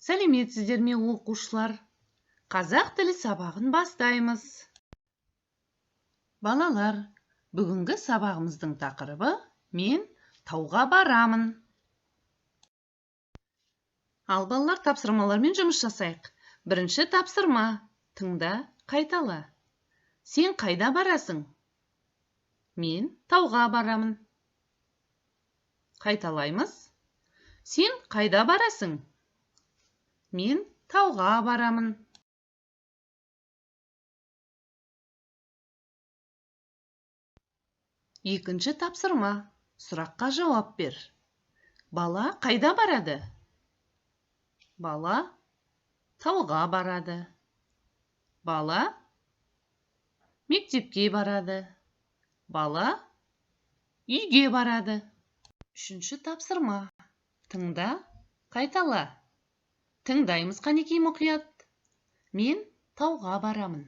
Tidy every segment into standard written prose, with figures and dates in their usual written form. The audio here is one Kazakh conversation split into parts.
Сәлеметсіздер ме оқушылар? Қазақ тілі сабағын бастаймыз. Балалар, бүгінгі сабағымыздың тақырыбы «Мен тауға барамын». Ал балалар, тапсырмалармен жұмыс жасайық. Бірінші тапсырма. Тыңда, қайтала. Сен қайда барасың? Мен тауға барамын. Қайталаймыз. Сен қайда барасың? Мен тауға барамын. Екінші тапсырма. Сұраққа жауап бер. Бала қайда барады? Бала тауға барады. Бала мектепке барады. Бала үйге барады. Үшінші тапсырма. Тыңда, қайтала. Тыңдаймыз қанекей мұқият. Мен тауға барамын.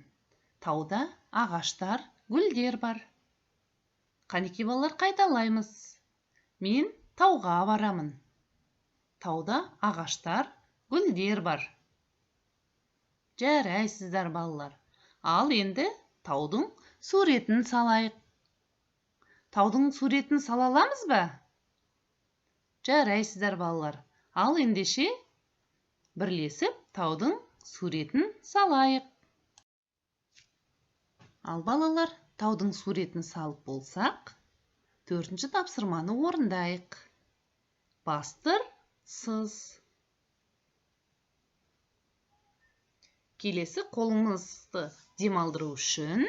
Тауда ағаштар, гүлдер бар. Қанекей балалар, қайталаймыз. Мен тауға барамын. Тауда ағаштар, гүлдер бар. Жарайсыздар балалар. Ал енді таудың суретін салайық. Таудың суретін сала аламыз ба? Жарайсыздар балалар. Ал ендеше бірлесіп таудың суретін салайық. Ал балалар, таудың суретін салып болсақ, төртінші тапсырманы орындайық. Бастыр, сыз. Келесі қолымызды демалдыру үшін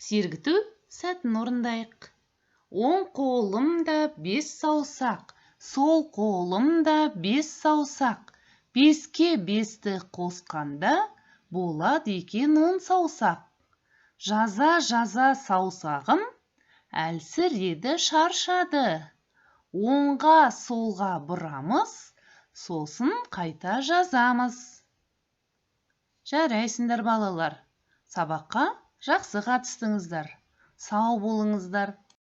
сергіту сәтін орындайық. Оң қолымда 5 саусақ, сол қолымда 5 саусақ. 5-ке 5-ті қосқанда болады екен 10 саусақ. Жаза саусағым әлсіреді, шаршады. Оңға солға бұрамыз, сосын қайта жазамыз. Жарайсыңдар балалар. Сабаққа жақсы қатыстыңыздар. Сау болыңыздар.